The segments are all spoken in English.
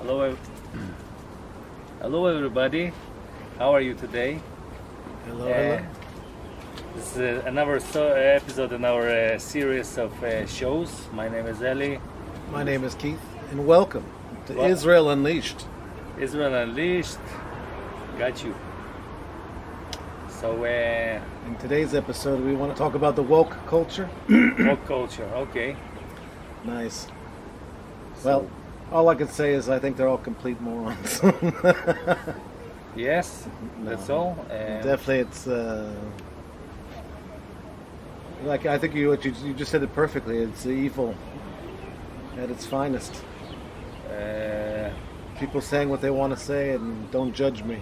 Hello, hello everybody. How are you today? Hello. This is another episode in our series of shows. My name is Eli. My name is Keith, and welcome to Well- Israel Unleashed. Israel Unleashed. Got you. So, In today's episode, we want to talk about the woke culture. woke culture. Okay. Nice. So, Well, all I can say is I think they're all complete morons. yes, No. that's all. Definitely, it's like I think you just said it perfectly. It's evil at its finest. Uh, People saying what they want to say and don't judge me.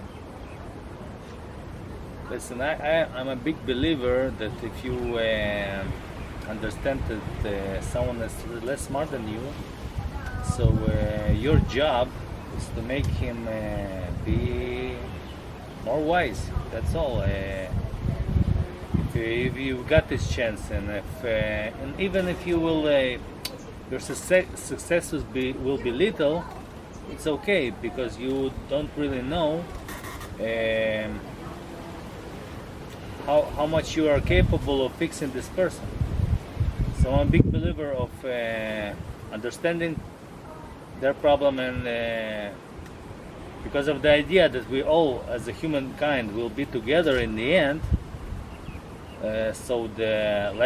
Listen, I'm a big believer that if you understand that someone is less smart than you, so your job is to make him be more wise. That's all. If you got this chance, and and even if you will, your success will be little, it's okay because you don't really know. How much you are capable of fixing this person. So I'm a big believer of understanding their problem, and because of the idea that we all as a humankind will be together in the end, so the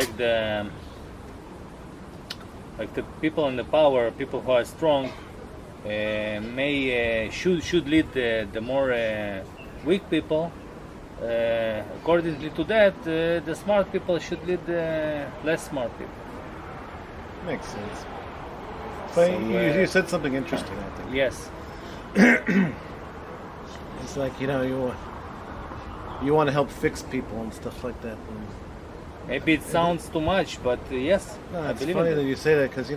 people in the power, people who are strong, should lead the more weak people. Accordingly to that, the smart people should lead the less smart people. Makes sense. So, But you said something interesting, I think. Yes, It's like, you want to help fix people and stuff like that. And maybe it sounds too much, but yes, no, I it's believe funny in that it. you say that because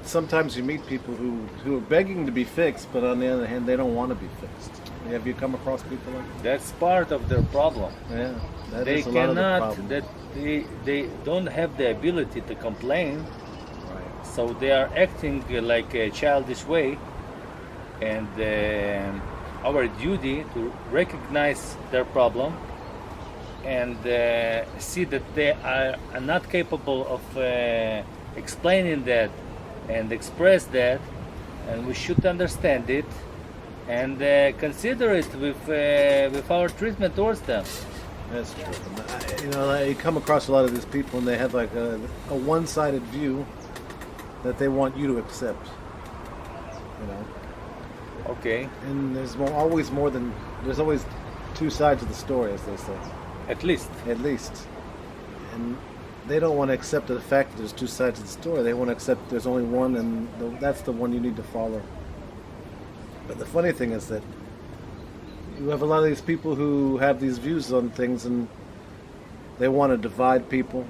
sometimes you meet people who are begging to be fixed, but on the other hand, they don't want to be fixed. Have you come across people like that? That's part of their problem. Yeah, that They is a lot of the cannot, problem. that they don't have the ability to complain, Right. so they are acting like a childish way, and our duty to recognize their problem and see that they are not capable of explaining that and express that, and we should understand it and consider it with our treatment towards them. That's true. You come across a lot of these people, and they have like a one-sided view that they want you to accept. You know. Okay, And there's there's always two sides of the story, as they say, at least. at least. And they don't want to accept the fact that there's two sides of the story. They want to accept there's only one, and that's the one you need to follow. But the funny thing is that you have a lot of these people who have these views on things, and they want to divide people.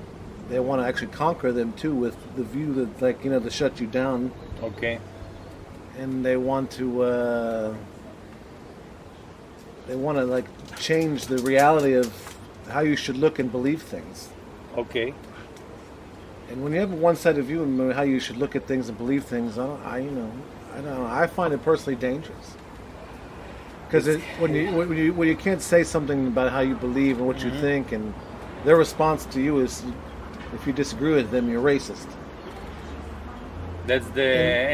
They want to actually conquer them too, with the view that, to shut you down. Okay, And they want to change the reality of how you should look and believe things. okay. And when you have a one-sided view on how you should look at things and believe things, I don't know. I find it personally dangerous because when you can't say something about how you believe and what you think, and their response to you is, if you disagree with them, you're racist. That's the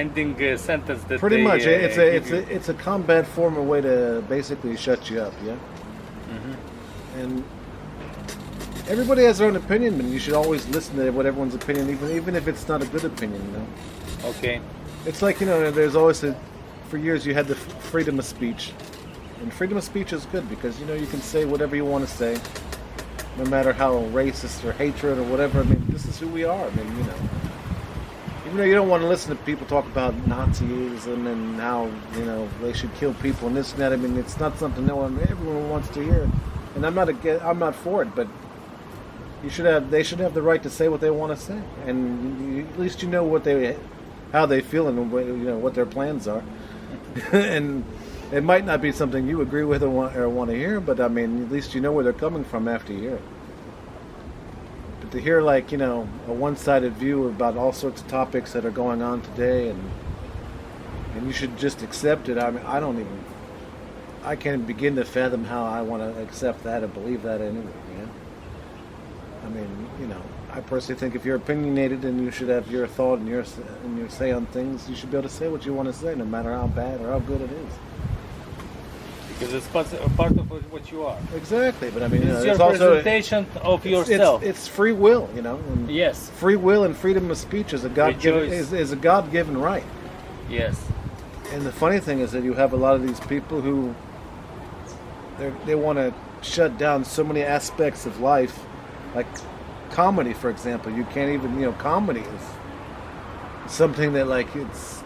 ending sentence that Pretty they, much, give you. it's a combat form, a way to basically shut you up, yeah. And everybody has their own opinion, and you should always listen to what everyone's opinion, even if it's not a good opinion. Okay, It's like there's always for years you had the freedom of speech, and freedom of speech is good because you can say whatever you want to say, no matter how racist or hatred or whatever. I mean, this is who we are. I mean, even though you don't want to listen to people talk about Nazism and how they should kill people and this and that. I mean, it's not something everyone wants to hear, and I'm not for it. But they should have the right to say what they want to say, and at least how they feel and what their plans are. And it might not be something you agree with or want to hear, but I mean, at least you know where they're coming from after you hear it. But to hear a one-sided view about all sorts of topics that are going on today, and and you should just accept it. I mean, I can't begin to fathom how I want to accept that or believe that anyway. You know? I mean, you know, I personally think if you're opinionated and you should have your thought and your say on things, you should be able to say what you want to say, no matter how bad or how good it is. Because it's part of what you are. Exactly, but I mean, It's it's your also presentation of yourself. It's free will, you know. And Yes. free will and freedom of speech is a Rejoice. is a God-given right. Yes. And the funny thing is that you have a lot of these people who they want to shut down so many aspects of life, like comedy, for example. You can't even, you know, comedy is something that, like, it's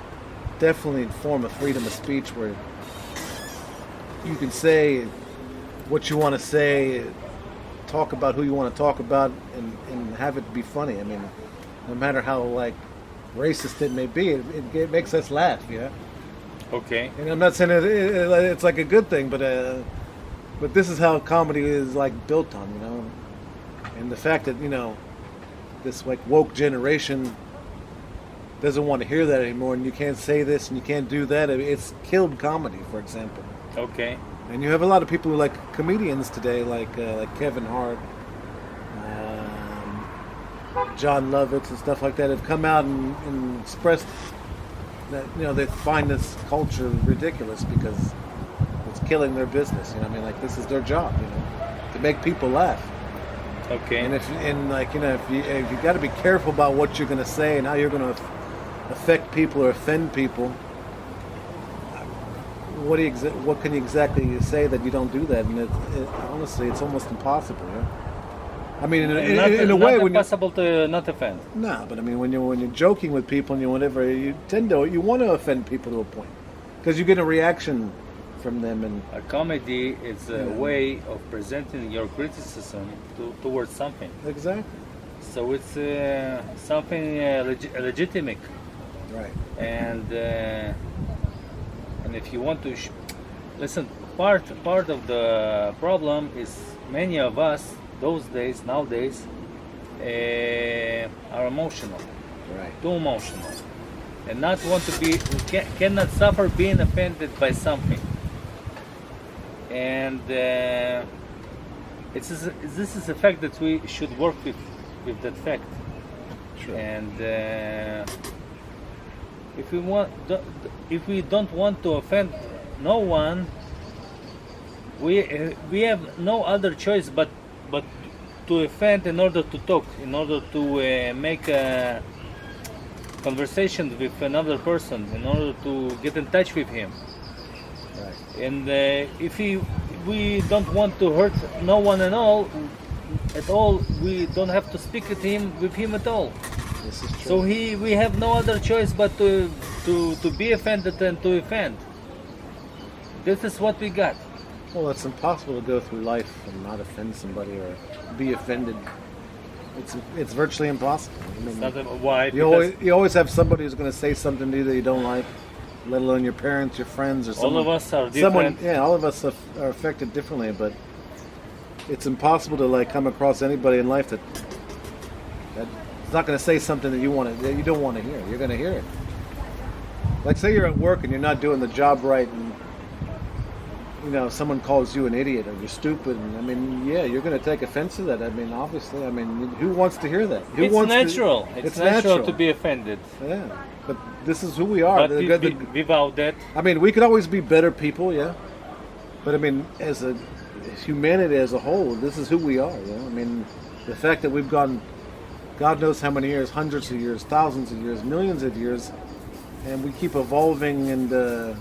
definitely a form of freedom of speech where you can say what you want to say, talk about who you want to talk about, and have it be funny. I mean, no matter how, like, racist it may be, it makes us laugh, you know? Okay. And I'm not saying it's like a good thing, but this is how comedy is, like, built on, you know? And the fact that, you know, this, like, woke generation doesn't want to hear that anymore, and you can't say this and you can't do that. I mean, it's killed comedy, for example. Okay. And you have a lot of people who like comedians today, like Kevin Hart, John Lovitz, and stuff like that, have come out and expressed that, you know, they find this culture ridiculous because it's killing their business. You know, I mean, like, this is their job, you know, to make people laugh. Okay. And if you got to be careful about what you're going to say and how you're going to affect people or offend people. What can you exactly say that you don't do that? And honestly, it's almost impossible. Yeah? I mean, in a way, when you're impossible to not offend. no, but I mean, when you're joking with people and you whatever, you want to offend people to a point because you get a reaction from them. And A comedy is a way of presenting your criticism towards something. exactly So it's something legitimate, right. and if you want to listen, part of the problem is many of us nowadays are emotional, Right. too emotional, and not want to be cannot suffer being offended by something, and this is a fact that we should work with that fact. Sure. And if we don't want to offend no one, we have no other choice but to offend in order to talk, in order to make a conversation with another person, in order to get in touch with him. Right. And if we don't want to hurt no one at all, we don't have to speak with him at all. This is true. So we have no other choice but to be offended and to offend. This is what we got. Well, it's impossible to go through life and not offend somebody or be offended. It's virtually impossible. I mean, It's not why. you always have somebody who's going to say something to you that you don't like, let alone your parents, your friends, or all someone. of us are different. All of us are affected differently, but it's impossible to, like, come across anybody in life that's not going to say something that you don't want to hear. You're going to hear it. Like, say you're at work and you're not doing the job right, and you know, someone calls you an idiot or you're stupid, and I mean, yeah, you're going to take offense to that. I mean, obviously, I mean, who wants to hear that? It's natural. It's natural to be offended. Yeah, but this is who we are. But without that, I mean, we could always be better people, yeah. But I mean, as humanity as a whole, this is who we are. You know? I mean, the fact that we've gone, God knows how many years, hundreds of years, thousands of years, millions of years, and we keep evolving and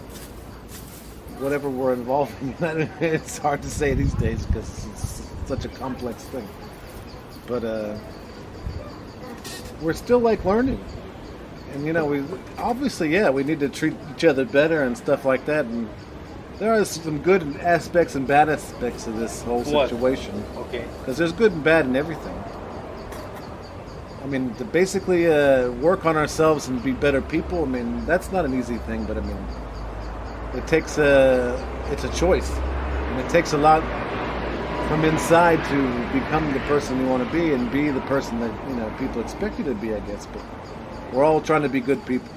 whatever we're evolving in. It's hard to say these days because it's such a complex thing. But we're still, like, learning. And, you know, we need to treat each other better and stuff like that. And there are some good aspects and bad aspects of this whole situation. okay. Because there's good and bad in everything. I mean, to basically work on ourselves and be better people, I mean, that's not an easy thing, but I mean, it's a choice. And it takes a lot from inside to become the person you want to be and be the person that, you know, people expect you to be, I guess. But we're all trying to be good people.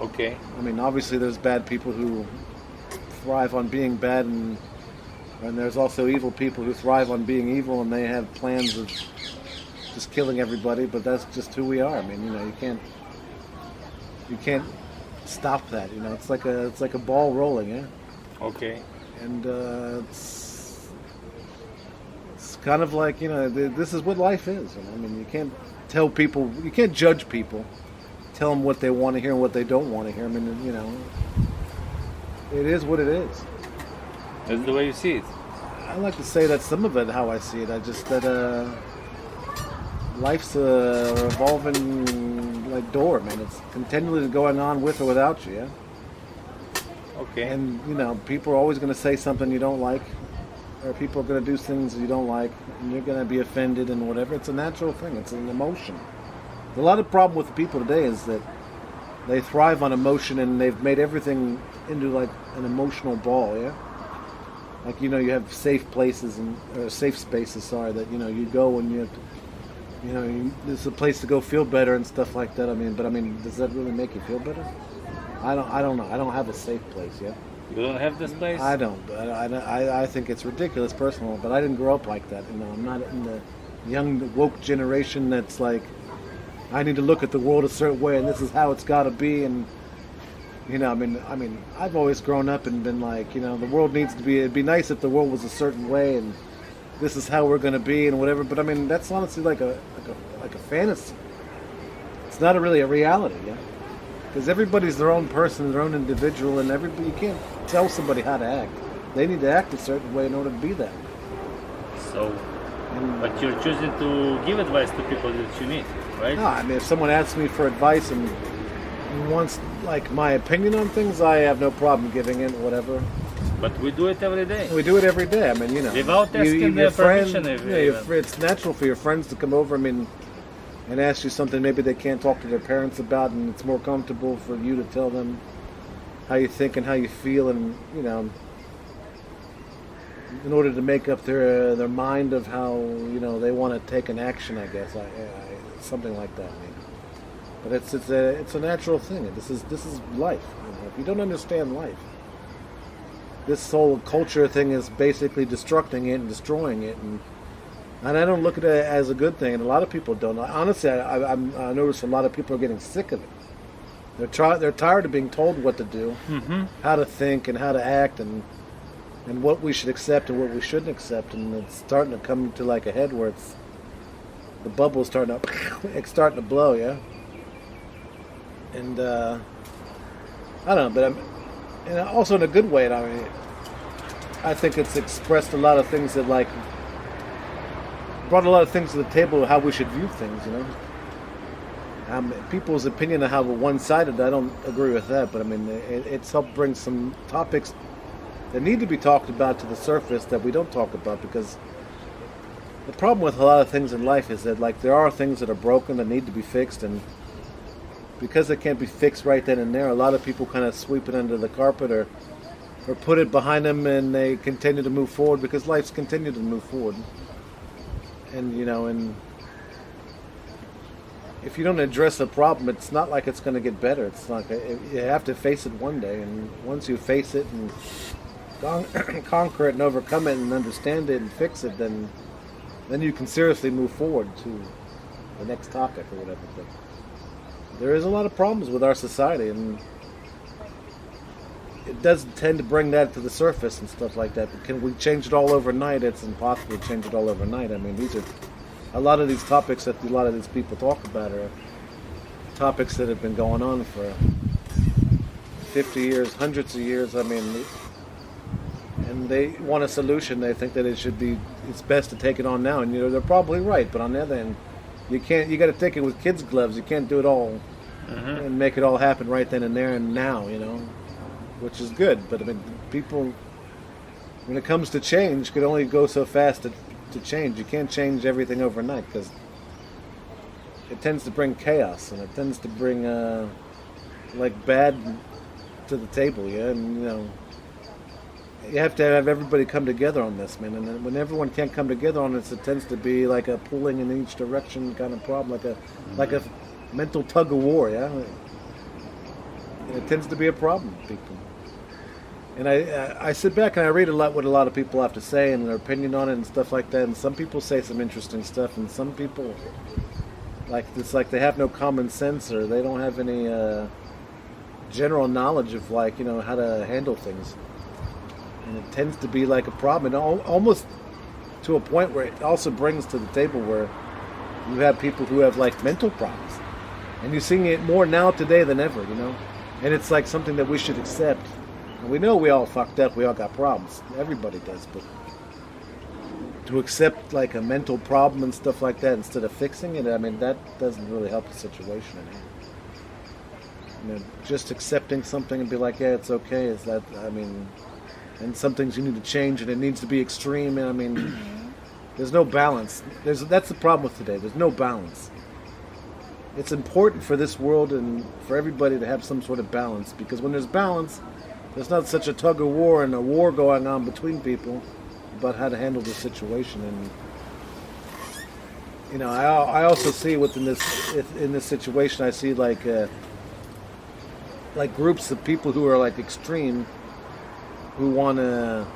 Okay. I mean, obviously there's bad people who thrive on being bad, and there's also evil people who thrive on being evil, and they have plans of just killing everybody. But that's just who we are. I mean, you can't stop that. It's like a ball rolling, yeah. Okay. And it's kind of like this is what life is. I mean, you can't tell people, you can't judge people, tell them what they want to hear and what they don't want to hear. I mean, it is what it is. That's the way you see it. I like to say that some of it how I see it. I just that life's a revolving like door, man. It's continually going on with or without you, yeah. Okay. And people are always going to say something you don't like, or people are going to do things you don't like, and you're going to be offended and whatever. It's a natural thing. It's an emotion. A lot of problem with the people today is that they thrive on emotion, and they've made everything into like an emotional ball. Yeah, like you have safe places and safe spaces. Sorry, that you go and you have to, this is a place to go feel better and stuff like that. I mean, does that really make you feel better? I don't know. I don't have a safe place yet. You don't have this place? I don't. I think it's ridiculous, personal. But I didn't grow up like that. I'm not in the young woke generation that's like, I need to look at the world a certain way, and this is how it's got to be. And I mean, I've always grown up and been like, the world needs to be. It'd be nice if the world was a certain way, and this is how we're going to be, and whatever. But I mean, that's honestly like a fantasy. It's not really a reality, yeah. Because everybody's their own person, their own individual, and you can't tell somebody how to act. They need to act a certain way in order to be that. So, but you're choosing to give advice to people that you meet, right? No, I mean, if someone asks me for advice and wants like my opinion on things, I have no problem giving it, whatever. But we do it every day. We do it every day. I mean, without asking their permission. It's natural for your friends to come over. I mean, and ask you something maybe they can't talk to their parents about, and it's more comfortable for you to tell them how you think and how you feel, and in order to make up their mind of how they want to take an action, I guess, something like that. Maybe. But it's a natural thing. This is life. If you don't understand life, this whole culture thing is basically destructing it and destroying it, and I don't look at it as a good thing, and a lot of people don't. Honestly, I notice a lot of people are getting sick of it. They're tired of being told what to do, how to think, and how to act, and what we should accept and what we shouldn't accept, and it's starting to come to like a head where the bubble's starting to blow, yeah. And I don't know, but and also in a good way. I mean, I think it's expressed a lot of things that like. Brought a lot of things to the table of how we should view things, people's opinion of how one-sided, I don't agree with that, but I mean, it's helped bring some topics that need to be talked about to the surface that we don't talk about, because the problem with a lot of things in life is that like there are things that are broken that need to be fixed, and because they can't be fixed right then and there, a lot of people kind of sweep it under the carpet or put it behind them, and they continue to move forward because life's continued to move forward. And and if you don't address the problem, it's not like it's going to get better. It's like you have to face it one day, and once you face it and conquer it and overcome it and understand it and fix it, then you can seriously move forward to the next topic or whatever. But there is a lot of problems with our society, and it does tend to bring that to the surface and stuff like that. But can we change it all overnight? It's impossible to change it all overnight. I mean, these are a lot of these topics that a lot of these people talk about are topics that have been going on for 50 years, hundreds of years. I mean, and they want a solution. They think that it's best to take it on now. And they're probably right. But on the other hand, you got to take it with kids' gloves. You can't do it all and make it all happen right then and there and now. Which is good, but I mean, people, when it comes to change, could only go so fast to change. You can't change everything overnight because it tends to bring chaos, and it tends to bring like bad to the table, yeah. And you have to have everybody come together on this, man. And when everyone can't come together on this, it tends to be like a pulling in each direction kind of problem, like a mental tug of war, yeah. And it tends to be a problem with people. And I sit back and I read a lot what a lot of people have to say and their opinion on it and stuff like that. And some people say some interesting stuff, and some people like it's like they have no common sense or they don't have any general knowledge of like how to handle things. And it tends to be like a problem, and almost to a point where it also brings to the table where you have people who have like mental problems, and you're seeing it more now today than ever, and it's like something that we should accept. And we know we all fucked up, we all got problems, everybody does, but to accept like a mental problem and stuff like that instead of fixing it, I mean, that doesn't really help the situation anymore. Just accepting something and be like, yeah, it's okay, is that, I mean, and some things you need to change and it needs to be extreme, and I mean, there's no balance. That's the problem with today, there's no balance. It's important for this world and for everybody to have some sort of balance, because when there's balance, there's not such a tug of war and a war going on between people about how to handle the situation. And I also see within this situation, I see like groups of people who are like extreme, who want to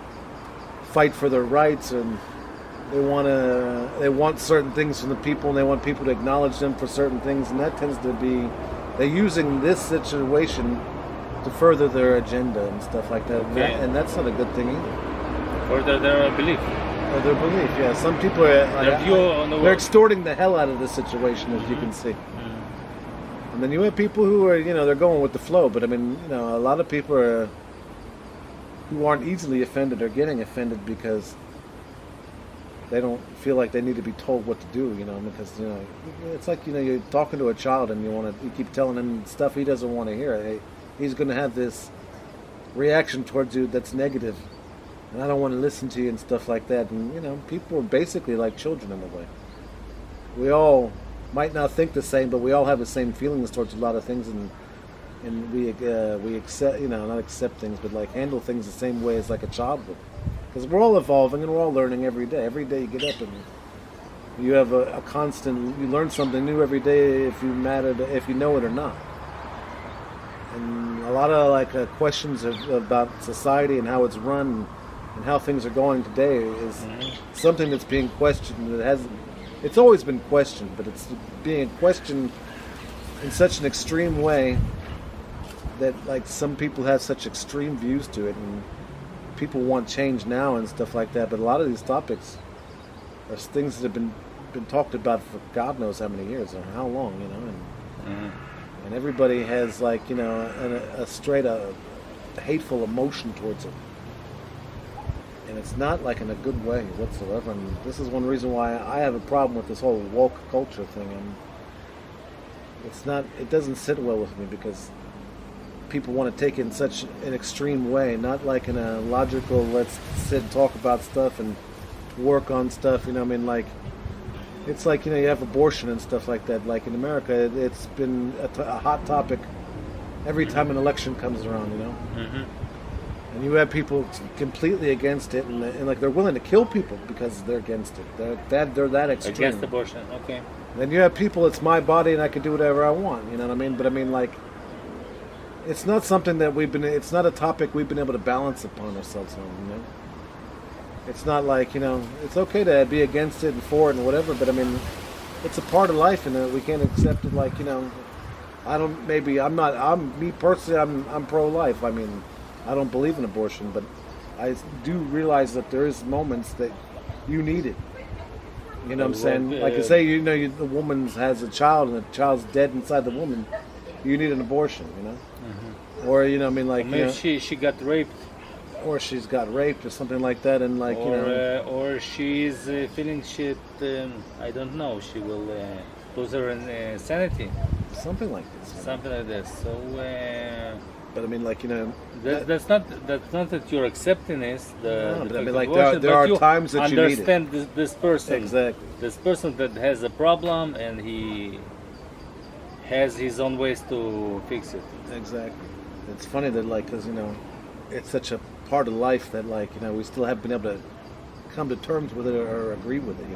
fight for their rights, and they want certain things from the people, and they want people to acknowledge them for certain things, and that tends to be they're using this situation to further their agenda and stuff like that. Okay. And that's not a good thing either. Further their belief. Or their belief, yeah. Some people are Their view on the they're world. extorting the hell out of this situation, as you can see. Mm. And then you have people who are, they're going with the flow. But I mean, a lot of people who aren't easily offended are getting offended because they don't feel like they need to be told what to do, because it's like you're talking to a child and you keep telling him stuff he doesn't want to hear. He's going to have this reaction towards you that's negative, and I don't want to listen to you and stuff like that. And people are basically like children in a way. We all might not think the same, but we all have the same feelings towards a lot of things, and we accept, not accept things, but like handle things the same way as like a child would. Because we're all evolving and we're all learning every day. Every day you get up and you have a constant. You learn something new every day if you know it or not. And a lot of questions about society and how it's run and how things are going today is something that's being questioned. It's always been questioned, but it's being questioned in such an extreme way that some people have such extreme views to it, and people want change now and stuff like that. But a lot of these topics are things that have been talked about for God knows how many years or how long, and everybody has a straight hateful emotion towards it, and it's not in a good way whatsoever. And this is one reason why I have a problem with this whole woke culture thing. And it doesn't sit well with me, because people want to take it in such an extreme way, not in a logical, let's sit and talk about stuff and work on stuff, it's you have abortion and stuff like that. In America, it's been a hot topic every time an election comes around, And you have people completely against it, and they're willing to kill people because they're against it. They're that extreme. Against abortion, okay. Then you have people, it's my body and I can do whatever I want, you know what I mean? But I mean, it's not something that it's not a topic we've been able to balance upon ourselves on, It's not it's okay to be against it and for it and whatever, but I mean, it's a part of life, and we can't accept it me personally, I'm pro-life. I mean, I don't believe in abortion, but I do realize that there is moments that you need it. You know what I'm saying? Like you say, the woman has a child and the child's dead inside the woman, you need an abortion, Or, maybe she got raped. Or she's got raped or something like that, and or she's feeling shit. I don't know. She will lose her sanity. Something like this. Something like this. So, but I mean, that's not that you're accepting this. But I mean, there are times that you need it. Understand this person. Exactly. This person that has a problem, and he has his own ways to fix it. Exactly. It's funny that because it's such a part of life that we still haven't been able to come to terms with it or agree with it,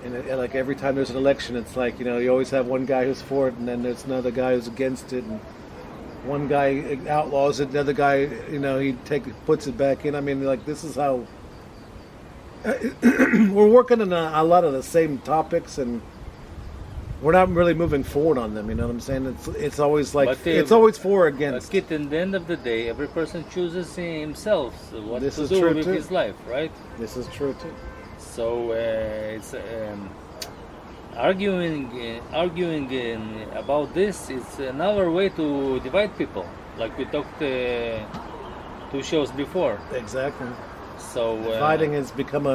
And every time there's an election, it's you always have one guy who's for it, and then there's another guy who's against it, and one guy outlaws it, the other guy, he puts it back in. I mean, like this is how we're working on a lot of the same topics, and we're not really moving forward on them. You know what I'm saying? It's always like But, it's always for or against. Kid, in the end of the day, every person chooses himself what This to is do true with too. his life, right? This is true too. So it's arguing about this is another way to divide people, like we talked 2 shows before. Exactly. So Fighting has become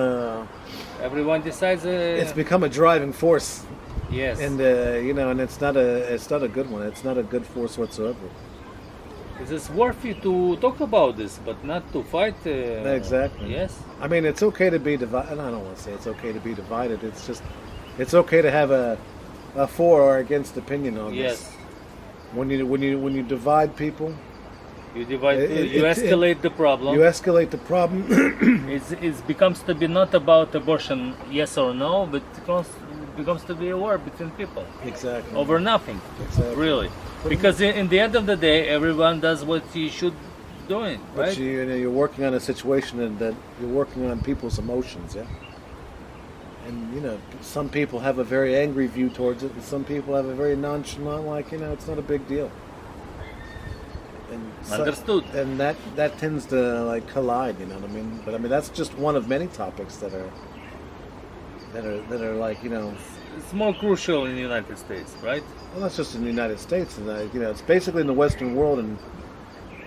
everyone decides. it's become a driving force, Yes. and and it's not a good one. It's not a good force whatsoever. It is worthy to talk about this, but not to fight. Exactly. Yes. I mean, it's okay to be divided. I don't want to say it's okay to be divided. It's just, it's okay to have a for or against opinion on Yes. this. When you divide people, You divide. It- You it- escalate the problem. you escalate the problem. It becomes to be not about abortion, yes or no, but it becomes to be a war between people Exactly. over nothing, Exactly. really. Because in the end of the day, everyone does what he should doing, But right? you're working on a situation that you're working on people's emotions, yeah. And some people have a very angry view towards it, and some people have a very nonchalant, like it's not a big deal. And Understood. And that tends to like collide, you know what I mean? But I mean that's just one of many topics that are like It's more crucial in the United States, right? well, that's just in the United States, and it's basically in the Western world, and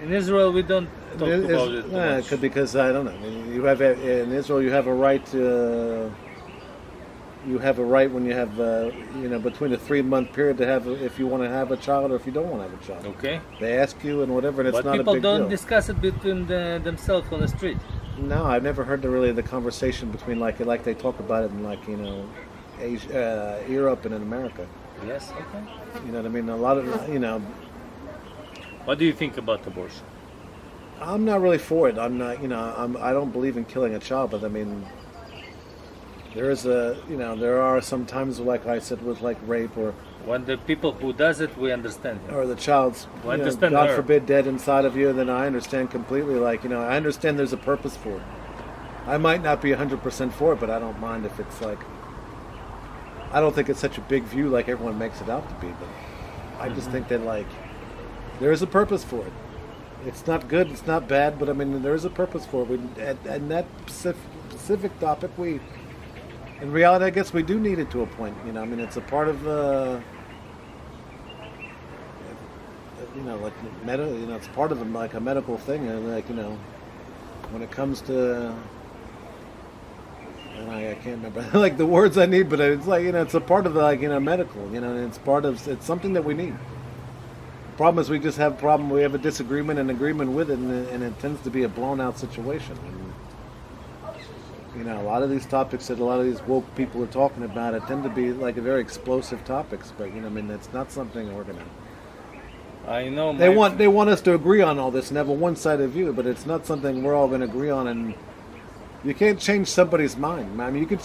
In Israel, we don't talk about it too much. because I don't know. I mean, you have in Israel, you have a right. You have a right when you have, between a 3-month period to have, if you want to have a child or if you don't want to have a child. Okay, They ask you and whatever, and it's but not a people big don't deal. discuss it between themselves on the street. No, I've never heard the conversation between like they talk about it in Asia, Europe and in America. Yes. Okay. You know what I mean? A lot of What do you think about abortion? I'm not really for it. I'm not. I don't believe in killing a child, but I mean, there is there are some times, like I said, with like rape When the people who does it, we understand. or the child's, Well, I understand God her. forbid, dead inside of you. Then I understand completely. Like I understand there's a purpose for it. I might not be 100% for it, but I don't mind if it's like. I don't think it's such a big view like everyone makes it out to be, but I just think that like there is a purpose for it. It's not good, it's not bad, but I mean there is a purpose for it. And that specific topic, in reality, I guess we do need it to a point. I mean it's a part of like it's part of like a medical thing, and like when it comes to. And I can't remember like the words I need, but it's like it's a part of the medical, and it's something that we need. The problem is we just have a problem. We have a disagreement and agreement with it, and it tends to be a blown out situation. And, a lot of these topics that a lot of these woke people are talking about, it tend to be like a very explosive topics. But I mean, it's not something we're gonna. I know They want us to agree on all this and have a one-sided view, but it's not something we're all going to agree on. And you can't change somebody's mind. I mean, you could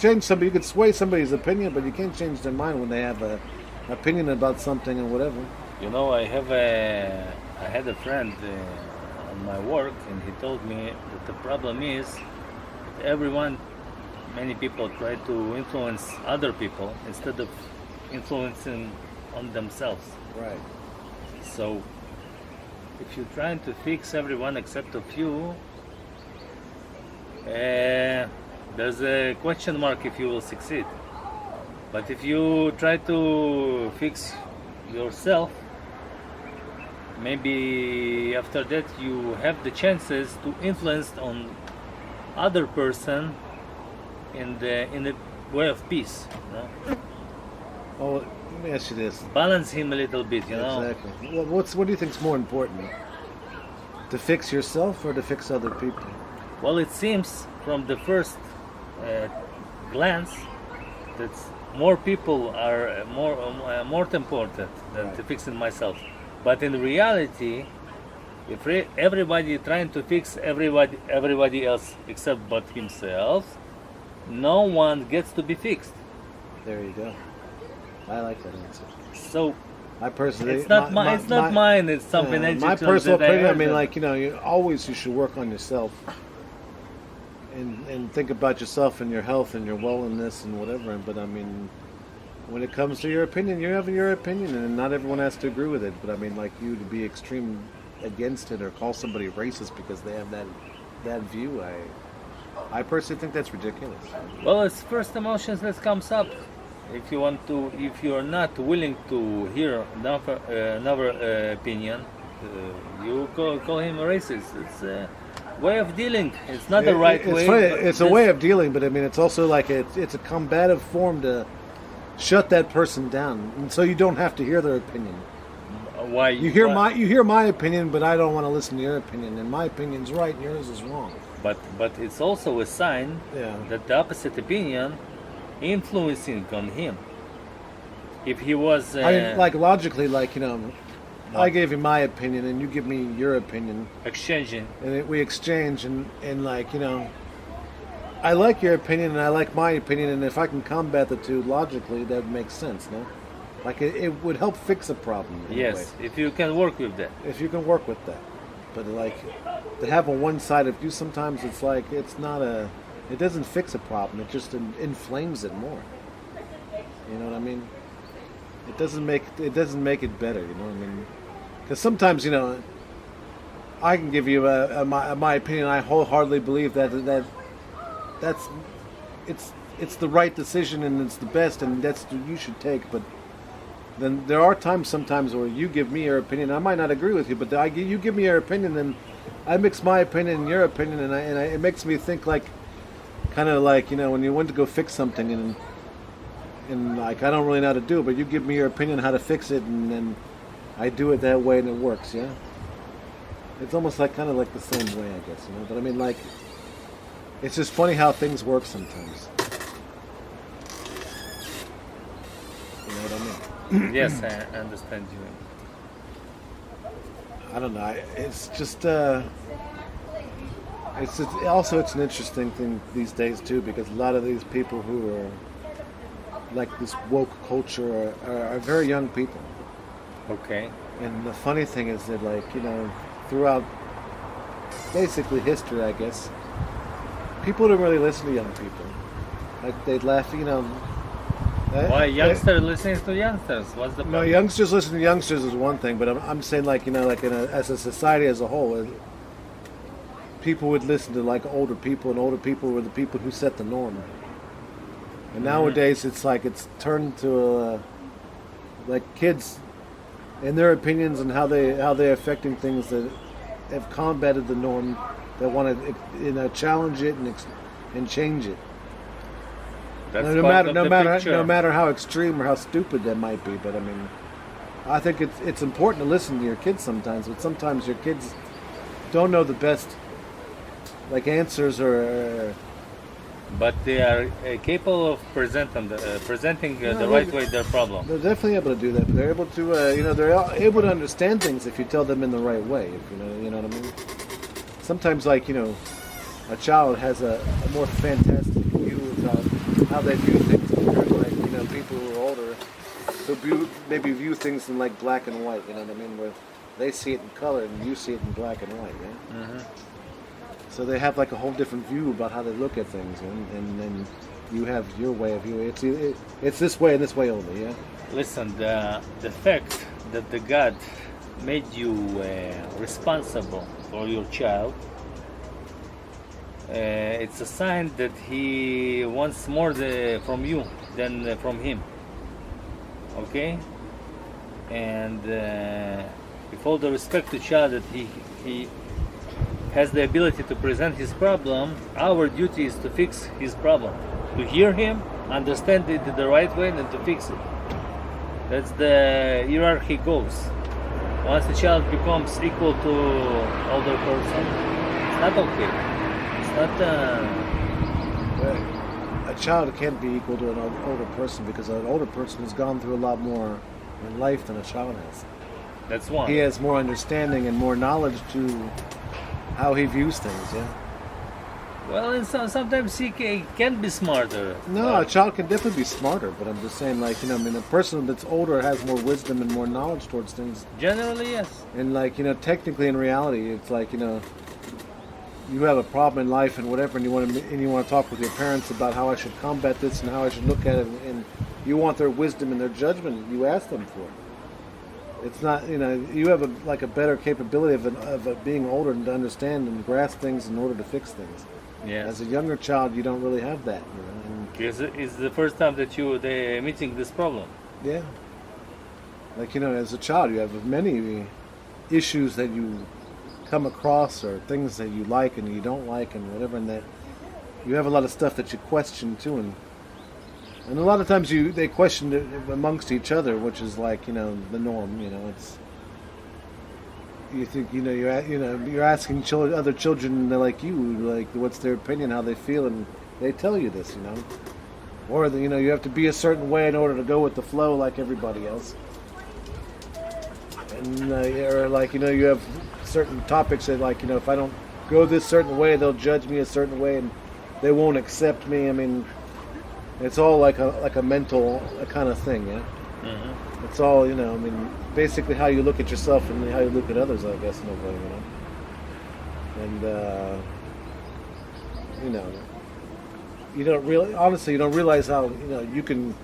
sway somebody's opinion, but you can't change their mind when they have an opinion about something and whatever. I had a friend on my work, and he told me that the problem is that many people try to influence other people instead of influencing on themselves. Right. So, if you're trying to fix everyone except a few, there's a question mark if you will succeed. But if you try to fix yourself, maybe after that you have the chances to influence on other person in the way of peace. Oh, let me ask you this. Balance him a little bit, Exactly. Well, what do you think is more important? To fix yourself or to fix other people? Well, it seems from the first glance that more people are more important than to fixing myself. But in reality, if everybody trying to fix everybody else except but himself, no one gets to be fixed. There you go. I like that answer. So I personally, It's not mine. It's not mine. It's something my interesting personal that I opinion. I heard mean, that- like, you should work on yourself and think about yourself and your health and your wellness and whatever. But I mean, when it comes to your opinion, you have your opinion, and not everyone has to agree with it. But I mean, like, you to be extreme against it or call somebody racist because they have that view, I personally think that's ridiculous. Well, it's first emotions that comes up. If you're not willing to hear another opinion, you call him a racist. It's a way of dealing. It's not the right it's way. Funny, but it's a way of dealing, but I mean, it's also like it's a combative form to shut that person down, and so you don't have to hear their opinion. Why You hear my opinion, but I don't want to listen to your opinion, and my opinion's right and yours is wrong. But it's also a sign Yeah. that the opposite opinion influencing on him. If he was I mean, like, logically, like, I gave you my opinion and you give me your opinion, exchanging, and we exchange, and like, I like your opinion and I like my opinion, and if I can combat the two logically, that makes sense, no? Like, it would help fix a problem. In a way. yes, if you can work with that. If you can work with that. But like, to have a one-sided view, sometimes it's like, it doesn't fix a problem, it just inflames it more. You know what I mean? It doesn't make it better, you know what I mean? Because sometimes, I can give you my opinion, I wholeheartedly believe that's it's the right decision and it's the best and that's what you should take, but then there are sometimes where you give me your opinion. I might not agree with you, but you give me your opinion, and I mix my opinion and your opinion, and it makes me think like, kind of like, when you went to go fix something, and like, I don't really know how to do it, but you give me your opinion how to fix it, and then I do it that way, and it works. Yeah, it's almost like kind of like the same way, I guess. But I mean, like, it's just funny how things work sometimes. You know what I mean? Yes, I understand you. I don't know. It's just it's an interesting thing these days too, because a lot of these people who are like this woke culture are very young people. Okay. And the funny thing is that, like, throughout basically history, I guess, people don't really listen to young people. Like, they'd laugh, Why youngsters listening to youngsters? What's the No, problem? youngsters listening to youngsters is one thing, but I'm saying, like, as a society as a whole, people would listen to, like, older people, and older people were the people who set the norm. And nowadays, it's like it's turned to like, kids and their opinions and how they're affecting things that have combated the norm, that want to challenge it and change it. That's No part of the picture. matter how extreme or how stupid that might be, but I mean, I think it's important to listen to your kids sometimes, but sometimes your kids don't know the best, like, answers or. But they are capable of presenting the right way their problem. They're definitely able to do that. But they're able to, they're able to understand things if you tell them in the right way. If you know what I mean. Sometimes, like, a child has a more fantastic view about how they view things compared to, like, people who are older, who maybe view things in, like, black and white. You know what I mean? Where they see it in color and you see it in black and white. Yeah. Mm-hmm. So they have, like, a whole different view about how they look at things, and then you have your way of viewing it. It's this way and this way only, yeah? Listen, the fact that the God made you responsible for your child, it's a sign that He wants more from you than from him. Okay? And with all the respect to child that he has the ability to present his problem, our duty is to fix his problem, to hear him, understand it the right way, and then to fix it. That's the hierarchy goes. Once the child becomes equal to older person, it's not okay. It's not. A child can't be equal to an older person, because an older person has gone through a lot more in life than a child has. That's one. He has more understanding and more knowledge to how he views things, yeah? Well, and sometimes he can be smarter. No, a child can definitely be smarter, but I'm just saying, like, I mean, a person that's older has more wisdom and more knowledge towards things. Generally, yes. And, like, technically in reality, it's like, you have a problem in life and whatever, and you want to talk with your parents about how I should combat this and how I should look at it, and you want their wisdom and their judgment. You ask them for it. It's not, you have a better capability of being older and to understand and grasp things in order to fix things. Yes. As a younger child, you don't really have that. And, Because it's the first time that they're meeting this problem. yeah. Like, as a child, you have many issues that you come across or things that you like and you don't like and whatever, and that you have a lot of stuff that you question too, and a lot of times they question it amongst each other, which is like the norm. It's you think you're asking other children like you, like, what's their opinion, how they feel, and they tell you this, or you have to be a certain way in order to go with the flow like everybody else, and or like you have certain topics that, like, if I don't go this certain way, they'll judge me a certain way and they won't accept me. I mean, it's all like a mental kind of thing, yeah. Mm-hmm. It's all I mean, basically how you look at yourself and how you look at others, I guess, in a way, and you don't really, honestly, you don't realize how you can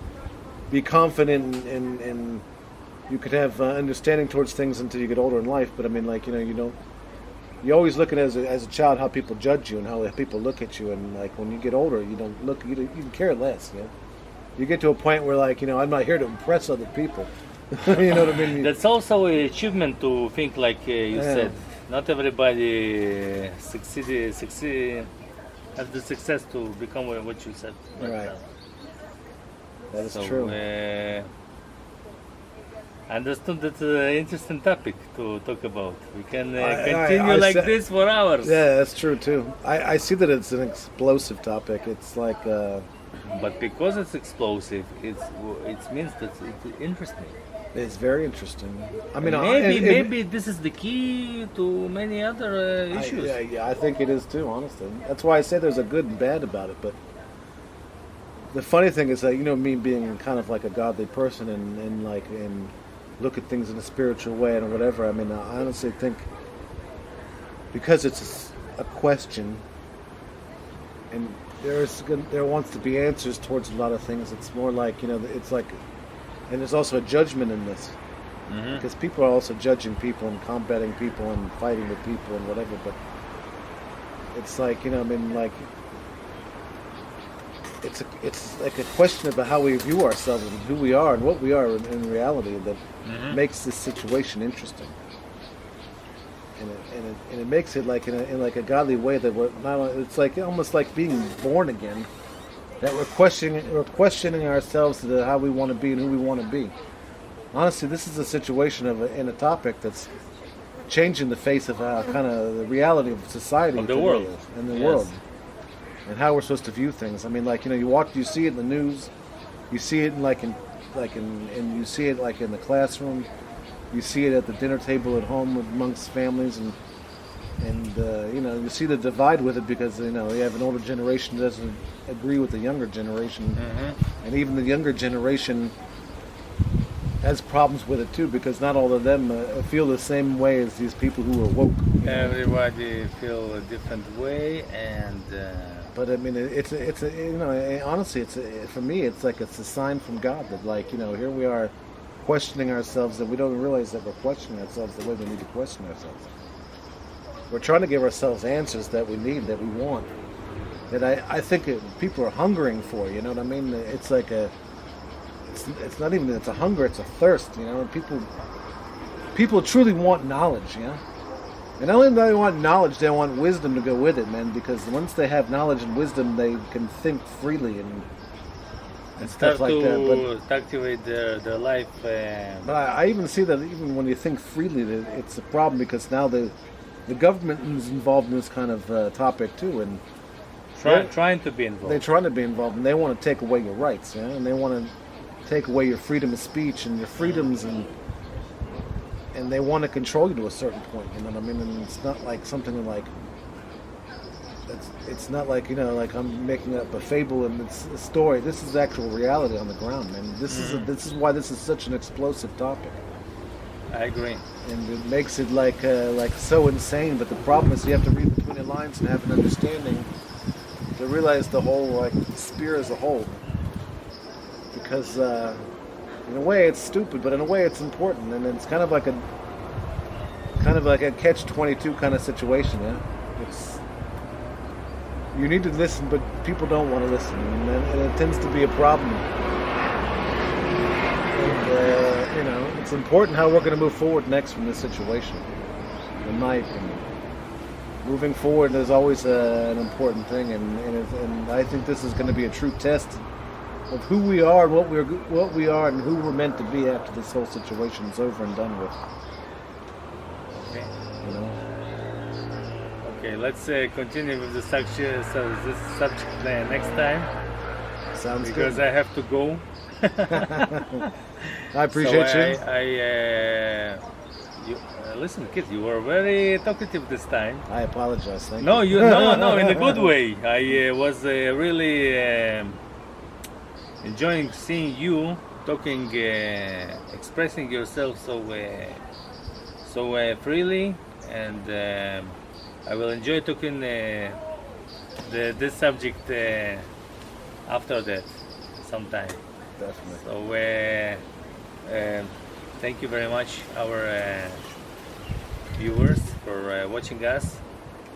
be confident and you could have understanding towards things until you get older in life. But I mean, like, you always look at it as a child how people judge you and how people look at you, and like when you get older, you don't look, you can care less. You get to a point where, like, I'm not here to impress other people. You know what I mean? That's also an achievement to think like you said. Not everybody succeed has the success to become what you said. Right. Now. That is true. I understood that's an interesting topic to talk about. We can continue this for hours. Yeah, that's true too. I see that it's an explosive topic. It's like. But because it's explosive, it means that it's interesting. It's very interesting. I mean, maybe this is the key to many other issues. Yeah, I think it is too. Honestly, that's why I say there's a good and bad about it. But the funny thing is that me being kind of like a godly person and look at things in a spiritual way and whatever. I mean, I honestly think because it's a question and there wants to be answers towards a lot of things. It's more like it's like, and there's also a judgment in this, because people are also judging people and combating people and fighting with people and whatever. But it's like I mean, like it's like a question about how we view ourselves and who we are and what we are in reality that makes this situation interesting. And it makes it like in like a godly way that we're not. It's like almost like being born again. That we're questioning ourselves to how we want to be and who we want to be. Honestly, this is a situation in a topic that's changing the face of kind of the reality of society, of the world, and the world, and how we're supposed to view things. I mean, like you see it in the news, you see it and you see it like in the classroom. You see it at the dinner table at home amongst families, and you see the divide with it because you have an older generation that doesn't agree with the younger generation, and even the younger generation has problems with it too because not all of them feel the same way as these people who are woke. Everybody feel a different way, and. But I mean, it's honestly, for me, it's like it's a sign from God that here we are. Questioning ourselves, and we don't realize that we're questioning ourselves the way we need to question ourselves. We're trying to give ourselves answers that we need, that we want, that I think people are hungering for. You know what I mean? It's like it's not even it's a hunger, it's a thirst. People truly want knowledge. And not only do they want knowledge, they want wisdom to go with it, man. Because once they have knowledge and wisdom, they can think freely and stuff like that. But activate their life. But I even see that even when you think freely, it's a problem because now the government is involved in this kind of topic too, and trying to be involved. They're trying to be involved, and they want to take away your rights, and they want to take away your freedom of speech and your freedoms, and they want to control you to a certain point. You know what I mean? And it's not like something like it's not like, you know, like I'm making up a fable and it's a story. This is actual reality on the ground, and this is why this is such an explosive topic. I agree. And it makes it like so insane. But the problem is you have to read between the lines and have an understanding to realize the whole like spear as a whole. Because in a way it's stupid, but in a way it's important, and it's kind of like a catch-22 kind of situation. Yeah, it's you need to listen, but people don't want to listen, and it tends to be a problem. And you know, it's important how we're going to move forward next from this situation. In my opinion, moving forward is always an important thing, and I think this is going to be a true test of who we are, and what we are, and who we're meant to be after this whole situation is over and done with. Okay. You know. Okay, let's continue with the subject, next time. Sounds because good. I have to go. I appreciate you. Listen, kid, you were very talkative this time. I apologize. Thank No, you. no, in a good way. I was really enjoying seeing you talking, expressing yourself so freely, and I will enjoy talking this subject after that sometime. Definitely. So thank you very much, our viewers, for watching us.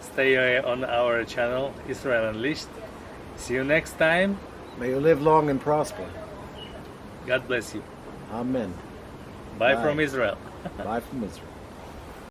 Stay on our channel, Israel Unleashed. See you next time. May you live long and prosper. God bless you. Amen. Bye Bye. from Israel. Bye from Israel.